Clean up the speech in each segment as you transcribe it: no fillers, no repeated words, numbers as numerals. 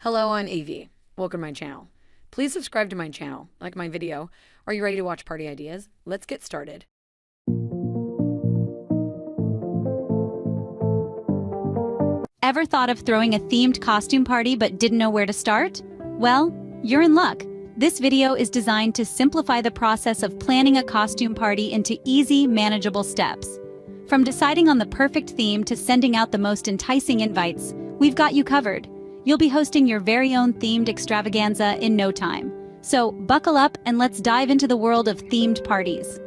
Hello, I'm Evie. Welcome to my channel. Please subscribe to my channel, like my video. Are you ready to watch party ideas? Let's get started. Ever thought of throwing a themed costume party but didn't know where to start? Well, you're in luck. This video is designed to simplify the process of planning a costume party into easy, manageable steps. From deciding on the perfect theme to sending out the most enticing invites, we've got you covered. You'll be hosting your very own themed extravaganza in no time. So buckle up and let's dive into the world of themed parties.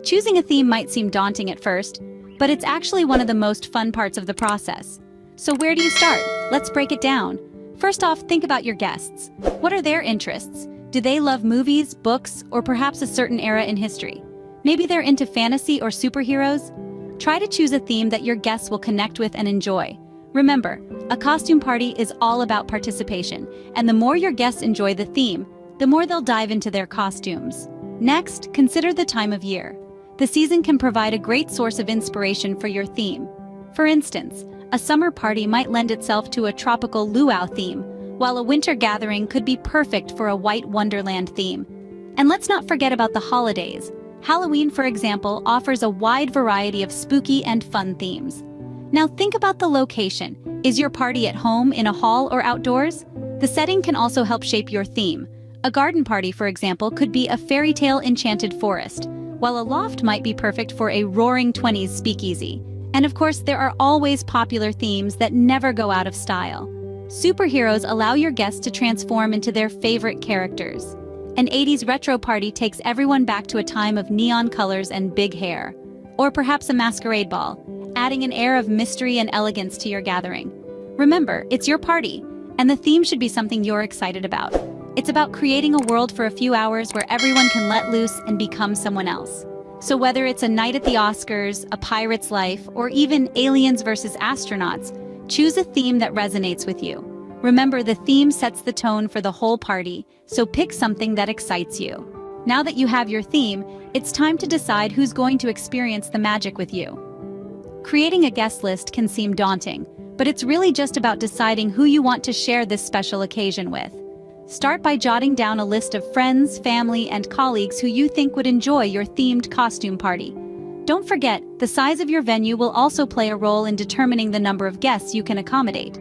Choosing a theme might seem daunting at first, but it's actually one of the most fun parts of the process. So where do you start? Let's break it down. First off, think about your guests. What are their interests? Do they love movies, books, or perhaps a certain era in history? Maybe they're into fantasy or superheroes? Try to choose a theme that your guests will connect with and enjoy. Remember, a costume party is all about participation, and the more your guests enjoy the theme, the more they'll dive into their costumes. Next, consider the time of year. The season can provide a great source of inspiration for your theme. For instance, a summer party might lend itself to a tropical luau theme, while a winter gathering could be perfect for a white wonderland theme. And let's not forget about the holidays. Halloween, for example, offers a wide variety of spooky and fun themes. Now think about the location. Is your party at home, in a hall, or outdoors? The setting can also help shape your theme. A garden party, for example, could be a fairy tale enchanted forest, while a loft might be perfect for a roaring 20s speakeasy. And of course, there are always popular themes that never go out of style. Superheroes allow your guests to transform into their favorite characters. An 80s retro party takes everyone back to a time of neon colors and big hair. Or perhaps a masquerade ball, adding an air of mystery and elegance to your gathering. Remember, it's your party, and the theme should be something you're excited about. It's about creating a world for a few hours where everyone can let loose and become someone else. So whether it's a night at the Oscars, a pirate's life, or even aliens versus astronauts, choose a theme that resonates with you. Remember, the theme sets the tone for the whole party, so pick something that excites you. Now that you have your theme, it's time to decide who's going to experience the magic with you. Creating a guest list can seem daunting, but it's really just about deciding who you want to share this special occasion with. Start by jotting down a list of friends, family, and colleagues who you think would enjoy your themed costume party. Don't forget, the size of your venue will also play a role in determining the number of guests you can accommodate.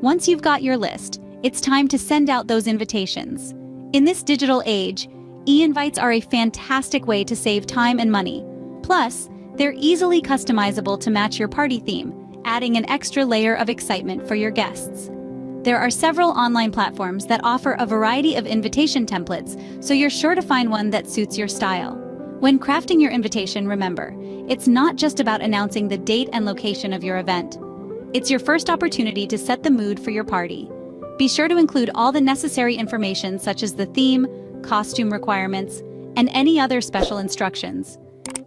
Once you've got your list, it's time to send out those invitations. In this digital age, e-invites are a fantastic way to save time and money. Plus, they're easily customizable to match your party theme, adding an extra layer of excitement for your guests. There are several online platforms that offer a variety of invitation templates, so you're sure to find one that suits your style. When crafting your invitation, remember, it's not just about announcing the date and location of your event. It's your first opportunity to set the mood for your party. Be sure to include all the necessary information such as the theme, costume requirements, and any other special instructions.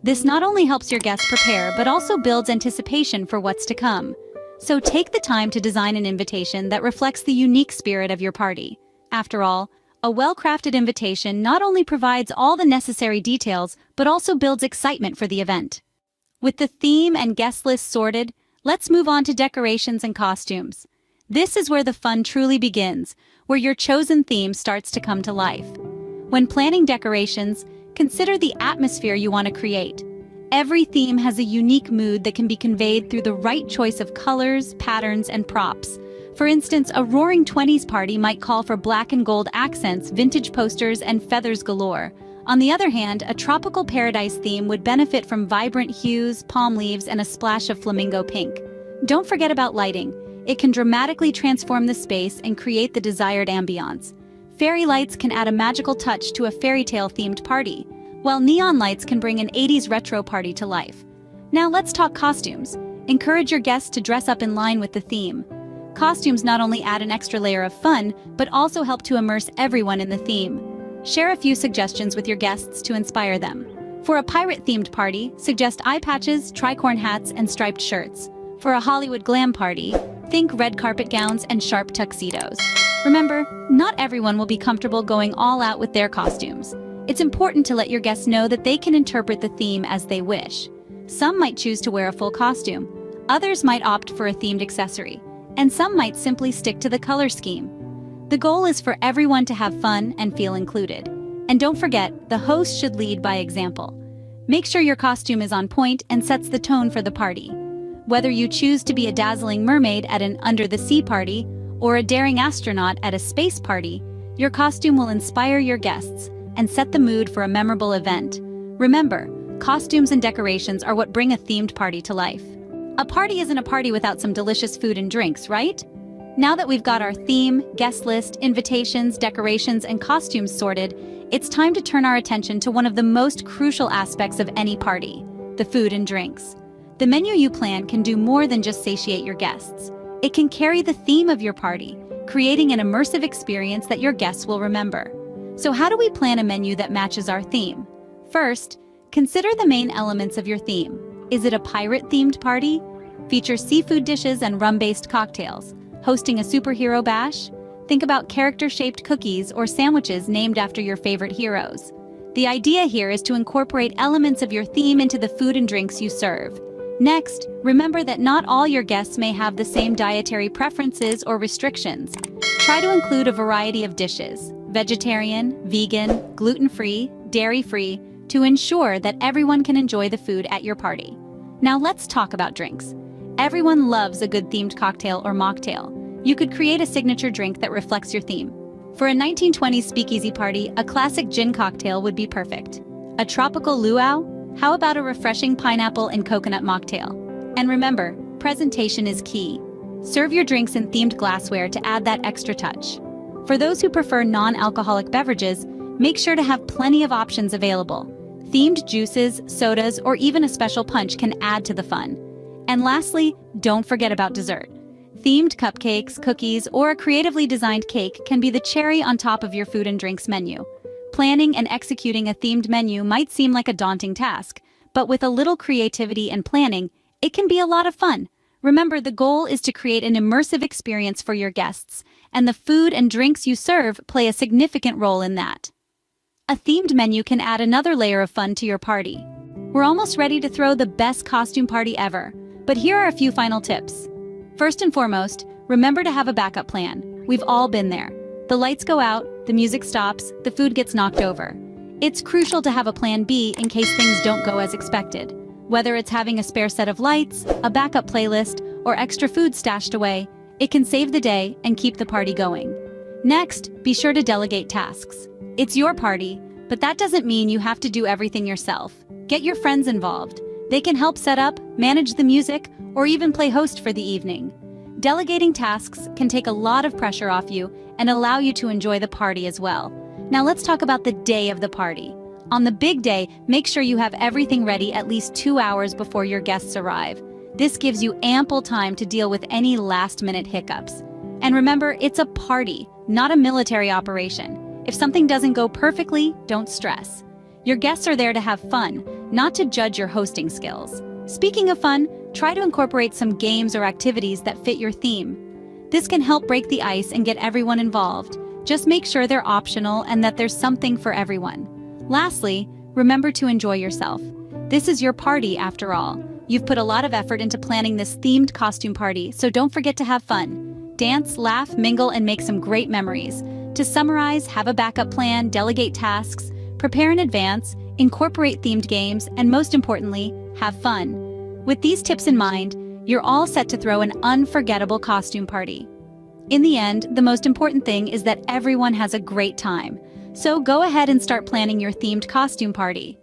This not only helps your guests prepare, but also builds anticipation for what's to come. So take the time to design an invitation that reflects the unique spirit of your party. After all, a well-crafted invitation not only provides all the necessary details, but also builds excitement for the event. With the theme and guest list sorted, let's move on to decorations and costumes. This is where the fun truly begins, where your chosen theme starts to come to life. When planning decorations, consider the atmosphere you want to create. Every theme has a unique mood that can be conveyed through the right choice of colors, patterns, and props. For instance, a roaring 20s party might call for black and gold accents, vintage posters, and feathers galore. On the other hand, a tropical paradise theme would benefit from vibrant hues, palm leaves, and a splash of flamingo pink. Don't forget about lighting. It can dramatically transform the space and create the desired ambiance. Fairy lights can add a magical touch to a fairy tale-themed party, while neon lights can bring an 80s retro party to life. Now let's talk costumes. Encourage your guests to dress up in line with the theme. Costumes not only add an extra layer of fun, but also help to immerse everyone in the theme. Share a few suggestions with your guests to inspire them. For a pirate-themed party, suggest eye patches, tricorn hats, and striped shirts. For a Hollywood glam party, think red carpet gowns and sharp tuxedos. Remember, not everyone will be comfortable going all out with their costumes. It's important to let your guests know that they can interpret the theme as they wish. Some might choose to wear a full costume, others might opt for a themed accessory, and some might simply stick to the color scheme. The goal is for everyone to have fun and feel included. And don't forget, the host should lead by example. Make sure your costume is on point and sets the tone for the party. Whether you choose to be a dazzling mermaid at an under-the-sea party or a daring astronaut at a space party, your costume will inspire your guests and set the mood for a memorable event. Remember, costumes and decorations are what bring a themed party to life. A party isn't a party without some delicious food and drinks, right? Now that we've got our theme, guest list, invitations, decorations, and costumes sorted, it's time to turn our attention to one of the most crucial aspects of any party, the food and drinks. The menu you plan can do more than just satiate your guests. It can carry the theme of your party, creating an immersive experience that your guests will remember. So how do we plan a menu that matches our theme? First, consider the main elements of your theme. Is it a pirate-themed party? Feature seafood dishes and rum-based cocktails. Hosting a superhero bash? Think about character-shaped cookies or sandwiches named after your favorite heroes. The idea here is to incorporate elements of your theme into the food and drinks you serve. Next, remember that not all your guests may have the same dietary preferences or restrictions. Try to include a variety of dishes, vegetarian, vegan, gluten-free, dairy-free, to ensure that everyone can enjoy the food at your party. Now let's talk about drinks. Everyone loves a good themed cocktail or mocktail. You could create a signature drink that reflects your theme. For a 1920s speakeasy party, a classic gin cocktail would be perfect. A tropical luau? How about a refreshing pineapple and coconut mocktail? And remember, presentation is key. Serve your drinks in themed glassware to add that extra touch. For those who prefer non-alcoholic beverages, make sure to have plenty of options available. Themed juices, sodas, or even a special punch can add to the fun. And lastly, don't forget about dessert. Themed cupcakes, cookies, or a creatively designed cake can be the cherry on top of your food and drinks menu. Planning and executing a themed menu might seem like a daunting task, but with a little creativity and planning, it can be a lot of fun. Remember, the goal is to create an immersive experience for your guests, and the food and drinks you serve play a significant role in that. A themed menu can add another layer of fun to your party. We're almost ready to throw the best costume party ever, but here are a few final tips. First and foremost, remember to have a backup plan. We've all been there. The lights go out, the music stops, the food gets knocked over. It's crucial to have a plan B in case things don't go as expected. Whether it's having a spare set of lights, a backup playlist, or extra food stashed away, it can save the day and keep the party going. Next, be sure to delegate tasks. It's your party, but that doesn't mean you have to do everything yourself. Get your friends involved. They can help set up, manage the music, or even play host for the evening. Delegating tasks can take a lot of pressure off you and allow you to enjoy the party as well. Now let's talk about the day of the party. On the big day, make sure you have everything ready at least 2 hours before your guests arrive. This gives you ample time to deal with any last-minute hiccups. And remember, it's a party, not a military operation. If something doesn't go perfectly, don't stress. Your guests are there to have fun, not to judge your hosting skills. Speaking of fun, try to incorporate some games or activities that fit your theme. This can help break the ice and get everyone involved. Just make sure they're optional and that there's something for everyone. Lastly, remember to enjoy yourself. This is your party after all. You've put a lot of effort into planning this themed costume party, so don't forget to have fun. Dance, laugh, mingle, and make some great memories. To summarize, have a backup plan, delegate tasks, prepare in advance, incorporate themed games, and most importantly, have fun. With these tips in mind, you're all set to throw an unforgettable costume party. In the end, the most important thing is that everyone has a great time. So go ahead and start planning your themed costume party.